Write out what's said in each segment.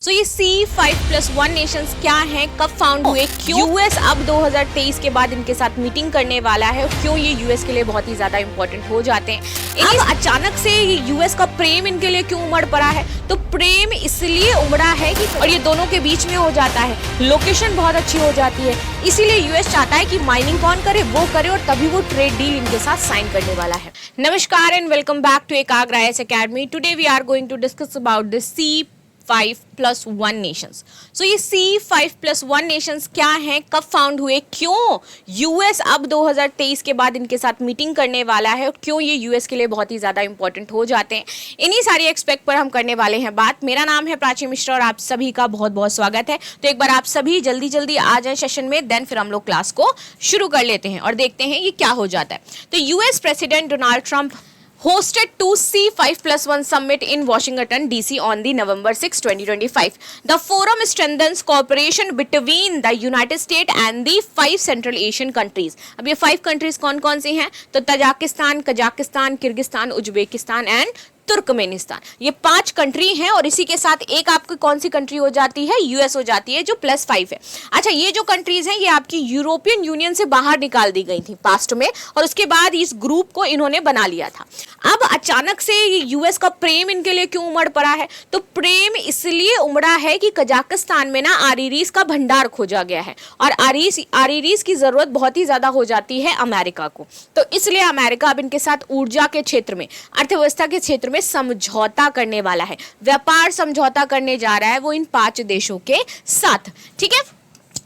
सो ये C5+1 Nations क्या हैं, कब फाउंड हुए, क्यों यूएस अब 2023 के बाद इनके साथ मीटिंग करने वाला है, क्यों ये यूएस के लिए बहुत ही ज्यादा इंपॉर्टेंट हो जाते हैं। अब अचानक से ये यूएस का प्रेम इनके लिए क्यों उमड़ पड़ा है, तो प्रेम इसलिए उमड़ा है कि और ये दोनों के बीच में हो जाता है, लोकेशन बहुत अच्छी हो जाती है, इसीलिए यूएस चाहता है कि माइनिंग कौन करे वो करे और तभी वो ट्रेड डील इनके साथ साइन करने वाला है। नमस्कार and welcome back to Ekagra IAS academy. Today we are going to discuss about the C5+1 nations. So ये C5+1 नेशंस क्या हैं, कब फाउंड हुए, क्यों यूएस अब 2023 के बाद इनके साथ मीटिंग करने वाला है और क्यों ये यूएस के लिए बहुत ही ज़्यादा इंपॉर्टेंट हो जाते हैं, इन्हीं सारी एक्सपेक्ट पर हम करने वाले हैं बात। मेरा नाम है प्राची मिश्रा और आप सभी का बहुत बहुत स्वागत है। तो एक बार आप सभी जल्दी जल्दी आ जाए सेशन में, देन फिर हम लोग क्लास को शुरू कर लेते हैं और देखते हैं ये क्या हो जाता है। तो US president Donald Trump hosted to C5+1 summit in Washington DC on the November 6, 2025. The forum strengthens cooperation between the United States and the 5 Central Asian countries. अब ये 5 countries कौन कौन सी हैं, तो Tajikistan, Kazakhstan, Kyrgyzstan, Uzbekistan and Turkmenistan, ये 5 country हैं और इसी के साथ एक आपकी कौन सी कंट्री हो जाती है, यूएस हो जाती है, जो +5 है। अच्छा, ये जो कंट्रीज हैं ये आपकी यूरोपियन यूनियन से बाहर निकाल दी गई थी पास्ट में और उसके बाद इस ग्रुप को इन्होंने बना लिया था। अब अचानक से ये यूएस का प्रेम इनके लिए क्यों उमड़ पड़ा है, तो प्रेम इसलिए उमड़ा है कि कजाकिस्तान में ना आरीरीज का भंडार खोजा गया है और आरीरीज की जरूरत बहुत ही ज्यादा हो जाती है अमेरिका को, तो इसलिए अमेरिका अब इनके साथ ऊर्जा के क्षेत्र में, अर्थव्यवस्था के क्षेत्र में समझौता करने वाला है, व्यापार समझौता करने जा रहा है वो इन 5 देशों के साथ। ठीक है।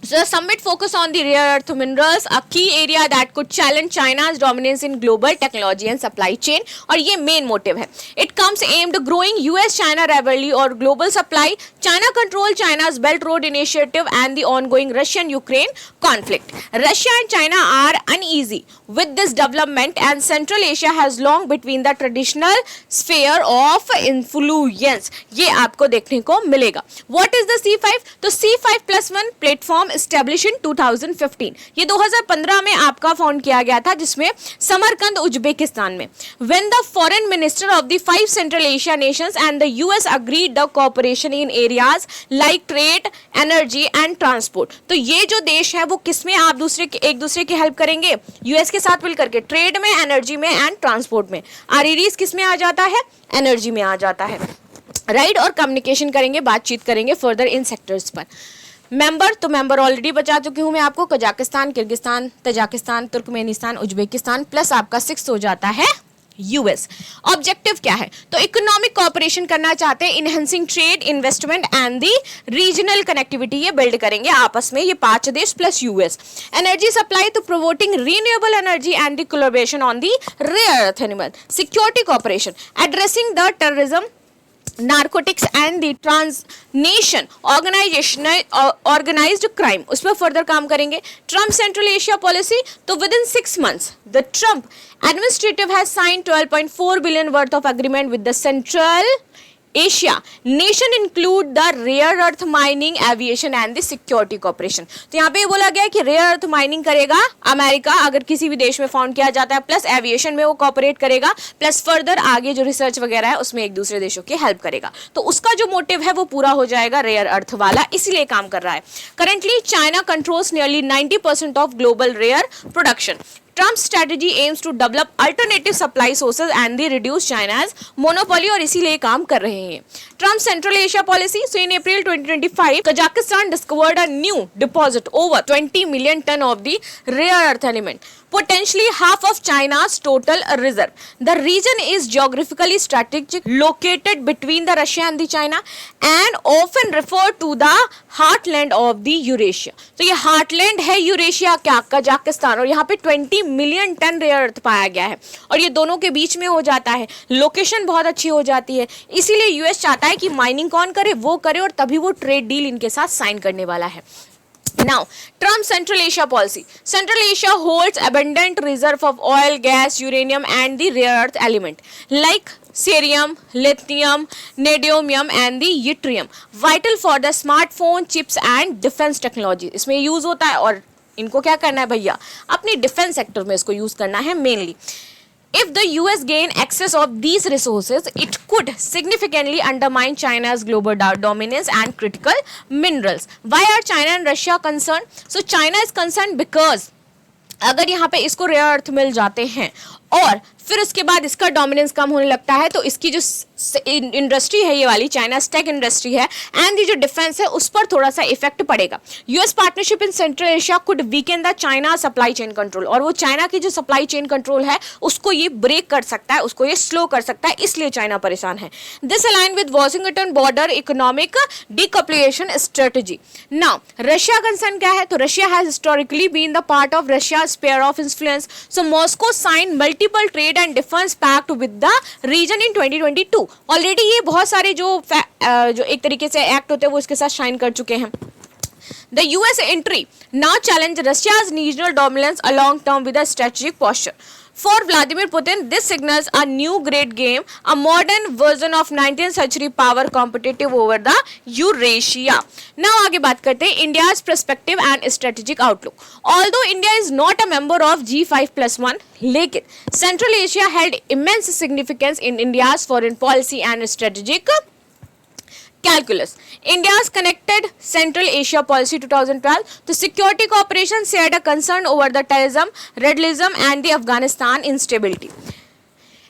So the summit focus on the rare earth minerals, a key area that could challenge China's dominance in global technology and supply chain, और ये मेन मोटिव है। It comes aimed growing US-China rivalry और global supply, China control China's Belt Road Initiative and the ongoing Russian-Ukraine conflict. Russia and China are uneasy with this development and Central Asia has long between the traditional sphere of influence. ये आपको देखने को मिलेगा। What is the C5? तो C5+1 platform established in 2015, ये 2015 में आपका found किया गया था, जिसमें समरकंद उज्बेकिस्तान में। When the foreign minister of the 5 Central Asia nations and the US agreed the cooperation in areas like trade, energy and transport, तो ये जो देश है वो किसमें आप एक दूसरे की हेल्प करेंगे, यूएस के साथ मिलकर के, ट्रेड में, एनर्जी में एंड ट्रांसपोर्ट में। आरईरीज किस में आ जाता है, एनर्जी में आ जाता है, राइट, और कम्युनिकेशन करेंगे, बातचीत करेंगे फर्दर इन सेक्टर्स पर। मेंबर, तो मेंबर ऑलरेडी बता चुकी हूं मैं आपको, Kazakhstan, Kyrgyzstan, Tajikistan, Turkmenistan, Uzbekistan, plus आपका 6 हो जाता है यूएस। ऑब्जेक्टिव क्या है, तो इकोनॉमिक कोऑपरेशन करना चाहते हैं, enhancing trade, investment and the regional connectivity, ये बिल्ड करेंगे आपस में ये 5 देश प्लस यूएस। एनर्जी सप्लाई, तो promoting renewable energy and the collaboration on the rare earth element. Security cooperation, addressing the terrorism, narcotics and the transnation organised crime, उस पर further काम करेंगे। ट्रम्प सेंट्रल एशिया पॉलिसी, तो within 6 months the Trump administrative has sign 12.4 billion worth of agreement with the central Asia nation include the rare earth mining, aviation and the security corporation. तो यहाँ पे ये बोला गया है कि rare earth mining करेगा अमेरिका अगर किसी भी देश में फाउंड किया जाता है, प्लस एविएशन में वो कॉपरेट करेगा, प्लस फर्दर आगे जो रिसर्च वगैरह है उसमें एक दूसरे देशों की हेल्प करेगा। तो उसका जो मोटिव है वो पूरा हो जाएगा रेयर अर्थ वाला, इसलिए काम कर रहा है। Currently China controls nearly 90% of global rare production. Trump's strategy aims to develop alternative supply sources and they reduce China's monopoly, और इसीलिए काम कर रहे हैं। Trump's Central Asia policy, so in April 2025, Kazakhstan discovered a new deposit over 20 million ton of the rare earth element, potentially half of China's total reserve. The region is geographically strategic, located between the Russia and the China, and often referred to the heartland of the Eurasia. तो ये heartland है Eurasia क्या, Kazakhstan, और यहाँ पे 20 million ton rare earth पाया गया है और ये दोनों के बीच में हो जाता है, लोकेशन बहुत अच्छी हो जाती है, इसीलिए यूएस चाहता है कि माइनिंग कौन करे वो करे और तभी वो ट्रेड डील इनके साथ साइन करने वाला है। Now, Trump's Central Asia policy. Central Asia holds abundant reserve of oil, gas, uranium, and the rare earth element like cerium, lithium, neodymium, and the yttrium, vital for the smartphone, chips, and defense technology. इसमें use होता है और इनको क्या करना है भैया, अपनी डिफेंस सेक्टर में इसको यूज करना है mainly. If the US gain access of these resources, it could significantly undermine China's global dominance and critical minerals. Why are China and Russia concerned? So China is concerned because अगर यहाँ पे इसको rare earth मिल जाते हैं और फिर उसके बाद इसका डोमिनेंस कम होने लगता है तो इसकी जो इंडस्ट्री है ये वाली चाइना टेक इंडस्ट्री है एंड ये जो डिफेंस है उस पर थोड़ा सा इफेक्ट पड़ेगा. US partnership in central Asia could weakened the China supply chain control. और वो चाइना की जो सप्लाई चेन कंट्रोल है उसको ये ब्रेक कर सकता है, उसको ये स्लो कर सकता है, इसलिए चाइना परेशान है. This align with Washington border economic decoupling strategy. Now Russia concern क्या है? तो Russia has historically been the part of Russia sphere of influence. So Moscow sign multiple trade and defence pact with the region in 2022. Already ये बहुत सारे जो एक तरीके से एक्ट होते हैं वो इसके साथ साइन कर चुके हैं. The US entry now challenge Russia's regional dominance a long term with a strategic posture. For Vladimir Putin, this signals a new great game, a modern version of 19th century power competitive over the Eurasia. Now आगे बात करते हैं India's perspective and strategic outlook. Although India is not a member of G5+1, लेकिन Central Asia held immense significance in India's foreign policy and strategic calculus. India's connected Central Asia policy 2012. The security cooperation shared a concern over the terrorism, radicalism and the Afghanistan instability.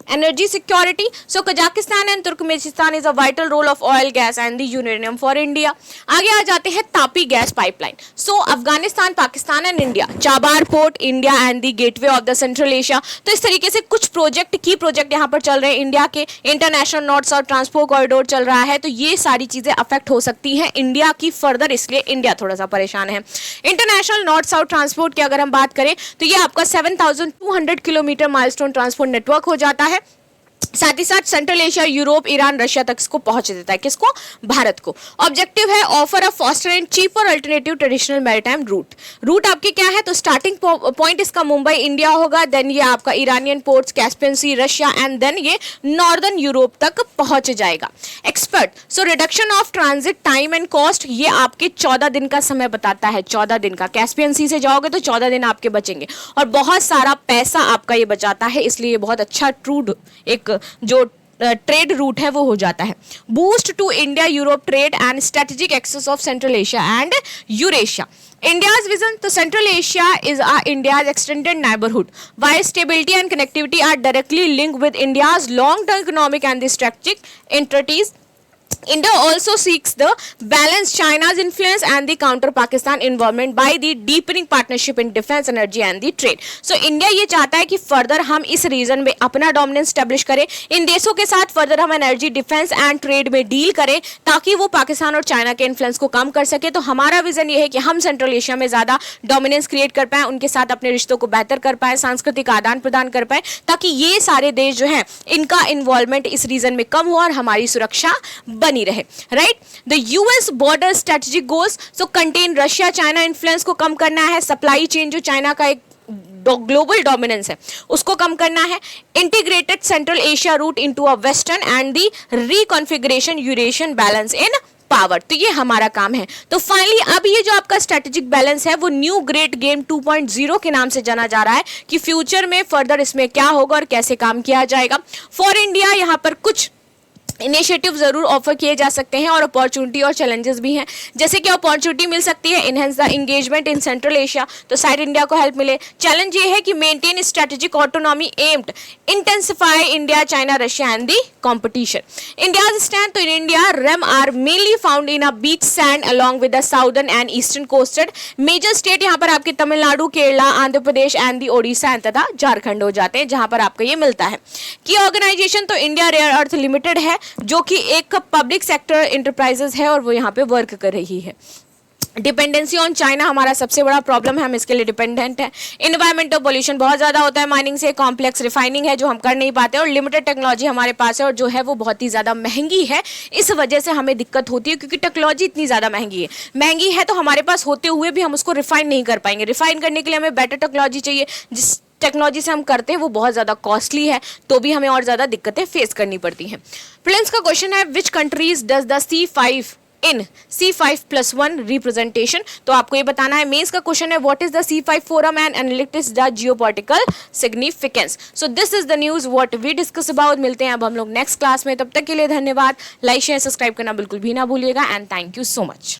Energy security. So Kazakhstan and Turkmenistan is a vital role of oil, gas and the uranium for India. आगे आ जाते हैं Tapi gas pipeline. So Afghanistan, Pakistan and India, Chabahar port, India and the gateway of the central Asia. तो इस तरीके से कुछ की project यहाँ पर चल रहे हैं. इंडिया के international north south transport corridor चल रहा है. तो ये सारी चीजें अफेक्ट हो सकती हैं इंडिया की फर्दर, इसलिए इंडिया थोड़ा सा परेशान है. इंटरनेशनल नॉर्थ साउथ ट्रांसपोर्ट की अगर हम बात करें तो ये आपका 7,200 किलोमीटर माइलस्टोन ट्रांसपोर्ट नेटवर्क हो जाता है. साथ ही साथ central Asia, Europe, Iran, Russia तक इसको पहुंच देता है. किसको? भारत को. ऑब्जेक्टिव है offer a faster and cheaper alternative traditional maritime route आपके क्या है? तो स्टार्टिंग पॉइंट इसका मुंबई इंडिया होगा, देन ये आपका Iranian ports, Caspian Sea, Russia and then ये नॉर्दर्न यूरोप तक पहुंच जाएगा. Expert. So reduction of transit time and cost, ये आपके 14 दिन का समय बताता है. 14 दिन का कैस्पियन सी से जाओगे तो 14 दिन आपके बचेंगे और बहुत सारा पैसा आपका ये बचाता है, इसलिए बहुत अच्छा ट्रूड एक जो ट्रेड रूट है वो हो जाता है. Boost to India Europe trade and strategic access of Central Asia and Eurasia. India's vision to Central Asia is India's extended neighborhood. While stability and connectivity are directly linked with India's long-term economic and the strategic interests, India also seeks the balance China's influence and the counter Pakistan involvement by the deepening partnership in defense, energy and the trade. So India ये चाहता है कि further हम इस reason में अपना dominance establish करें, इन देशों के साथ फर्दर हम एनर्जी, डिफेंस एंड ट्रेड में डील करें ताकि वो पाकिस्तान और चाइना के इन्फ्लुएंस को कम कर सके. तो हमारा विजन ये है कि हम सेंट्रल एशिया में ज़्यादा डोमिनेंस क्रिएट कर पाएँ, उनके साथ अपने रिश्तों को बेहतर कर पाएँ, सांस्कृतिक आदान प्रदान कर पाएँ ताकि ये सारे देश जो हैं इनका इन्वॉल्वमेंट इस रीजन में कम हो और हमारी सुरक्षा बनी रहे. Right. The US border strategic goals. So contain Russia China influence को कम करना है, सप्लाई चेन जो चाइना का एक ग्लोबल डोमिनेंस है उसको कम करना है, integrated central Asia route into a western and the reconfiguration Eurasian balance in power. तो ये हमारा काम है. तो फाइनली अब ये जो आपका स्ट्रेटेजिक बैलेंस है वो न्यू ग्रेट गेम 2.0 के नाम से जाना जा रहा है कि फ्यूचर में फर्दर इसमें क्या होगा और कैसे काम किया जाएगा. फॉर इंडिया यहाँ पर कुछ इनिशिएटिव जरूर ऑफर किए जा सकते हैं और अपॉर्चुनिटी और चैलेंजेस भी हैं. जैसे कि अपॉर्चुनिटी मिल सकती है enhance the engagement in central Asia, तो साइड इंडिया को हेल्प मिले. चैलेंज ये है कि maintain strategic autonomy aimed intensify India China Russia and the competition. India's stand to in India rem are mainly found in a beach sand along with the southern and eastern coasted. Major state यहाँ पर आपके Tamil Nadu, Kerala, Andhra Pradesh and the Odisha तथा झारखंड हो जाते हैं जहाँ पर आपको ये मिलता है. की ऑर्गेनाइजेशन तो इंडिया रेयर अर्थ लिमिटेड है जो कि एक पब्लिक सेक्टर इंटरप्राइजेस है और वो यहाँ पे वर्क कर रही है. डिपेंडेंसी ऑन चाइना हमारा सबसे बड़ा प्रॉब्लम है, हम इसके लिए डिपेंडेंट है. इन्वायरमेंटल पोल्यूशन बहुत ज़्यादा होता है माइनिंग से, कॉम्प्लेक्स रिफाइनिंग है जो हम कर नहीं पाते और लिमिटेड टेक्नोलॉजी हमारे पास है और जो है वो बहुत ही ज़्यादा महंगी है. इस वजह से हमें दिक्कत होती है क्योंकि टेक्नोलॉजी इतनी ज़्यादा महंगी है तो हमारे पास होते हुए भी हम उसको रिफाइन नहीं कर पाएंगे. रिफाइन करने के लिए हमें बेटर टेक्नोलॉजी चाहिए, जिस टेक्नोलॉजी से हम करते हैं वो बहुत ज़्यादा कॉस्टली है तो भी हमें और ज़्यादा दिक्कतें फेस करनी पड़ती हैं. फ्रेंड्स का क्वेश्चन है which countries does the C5 in C5+1 representation. तो आपको ये बताना है, मेंस का क्वेश्चन है what is the C5 forum and analytics the geopolitical significance. So this is the news what we discuss about. मिलते हैं अब हम लोग नेक्स्ट क्लास में, तब तक के लिए धन्यवाद। लाइक शेयर सब्सक्राइब करना बिल्कुल भी ना भूलिएगा and thank you so much.